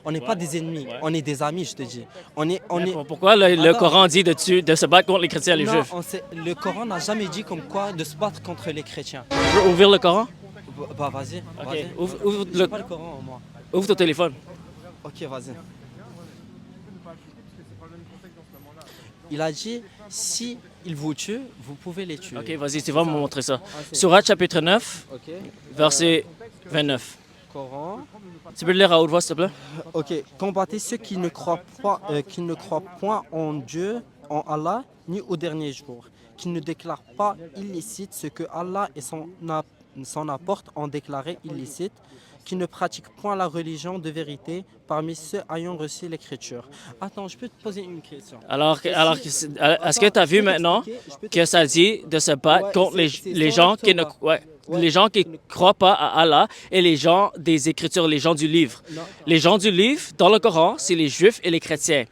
On n'est pas des ennemis, on est des amis, je te dis. On est... Pourquoi le Attends. Coran dit de se battre contre les chrétiens et les Non, juifs? le Coran n'a jamais dit comme quoi de se battre contre les chrétiens. Tu veux ouvrir le Coran? Bah vas-y, Ok, vas-y. ouvre J'ai pas le Coran, moi. ouvre ton téléphone. Ok, vas-y. Il a dit, si ils vous tuent, vous pouvez les tuer. Ok, vas-y, tu vas me montrer ça. c'est- Surat chapitre 9, Ok. verset 29. Coran. Tu peux le lire à haute voix, s'il te plaît? Ok. Combattez ceux qui ne croient point en Dieu, en Allah, ni au dernier jour, qui ne déclarent pas illicite ce que Allah et son apôtre ont déclaré illicite, qui ne pratiquent point la religion de vérité parmi ceux ayant reçu l'écriture. Attends, je peux te poser une question. Est-ce que tu as vu maintenant que ça dit de se battre Ouais, contre c'est les dans gens le qui ne, Torah. ouais, Ouais. les gens qui croient pas à Allah et les gens des Écritures, les gens du livre? Non. Les gens du livre, dans le Coran, c'est les Juifs et les chrétiens.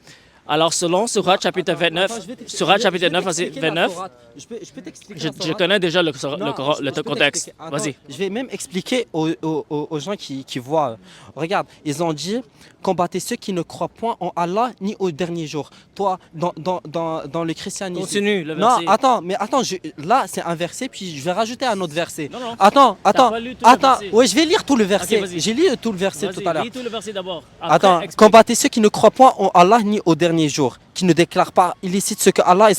Alors, selon Surat chapitre 29, Attends, je vais t'expliquer- Surat je vais chapitre 9, verset t'expliquer la 29, Torah. Je peux t'expliquer je, la je Torah. connais déjà Non, le je peux contexte. t'expliquer. Attends, Vas-y. je vais même expliquer aux gens qui voient. Regarde, ils ont dit combattez ceux qui ne croient point en Allah ni au dernier jour. Toi, dans le christianisme. Continue le Non, verset. attends, mais attends, là c'est un verset, puis je vais rajouter un autre verset. Non. Attends, pas lu tout le verset. ouais, je vais lire tout le verset. vas-y. J'ai lu tout le verset tout à l'heure. Lis tout le verset d'abord. Après, Attends, explique. combattez ceux qui ne croient point en Allah ni au dernier jour, qui ne déclarent pas illicite ce que Allah et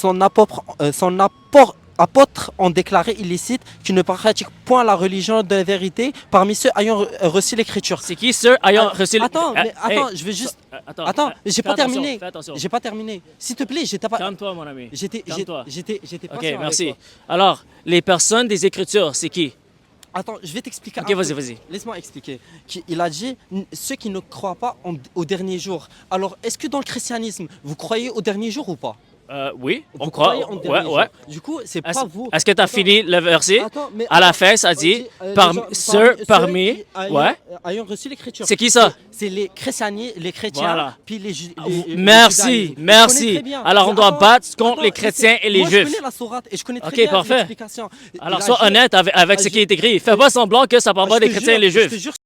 apôtres ont déclaré illicite, qui ne pratiquent point la religion de la vérité parmi ceux ayant reçu l'écriture. C'est qui ceux ayant reçu... Attends, mais Hey, attends, je vais juste... Attends, Attends, mais j'ai fais pas attention, terminé. Fais attention. J'ai pas terminé. S'il te plaît, j'étais pas... Calme-toi, mon ami. J'étais Calme-toi. pas Ok, sûr avec merci. toi. Alors, les personnes des Écritures, c'est qui? Attends, je vais t'expliquer. Ok, un vas-y, truc. vas-y. Laisse-moi expliquer. Il a dit ceux qui ne croient pas au dernier jour. Alors, est-ce que dans le christianisme, vous croyez au dernier jour ou pas? Oui, on Vous croit. croyez en dernier jour. Ouais. Du coup, c'est Est-ce pas vous. est-ce que tu as Attends, fini le verset? attends, mais À la attends. fin, ça dit parmi. Ceux qui Ouais. ayant reçu l'écriture. C'est qui ça? C'est les chrétiens, Voilà. puis les Merci, judaïsmes. Je merci. connais très bien. Alors, on Mais doit attends, battre contre attends, les chrétiens et les moi, juifs. Je connais la sourate et je connais très Ok, bien parfait. l'explication. Alors, Il a sois dit- honnête avec ce qui est écrit. Fais pas semblant que ça parle pas Je des te chrétiens et jure, les je te juifs. jure,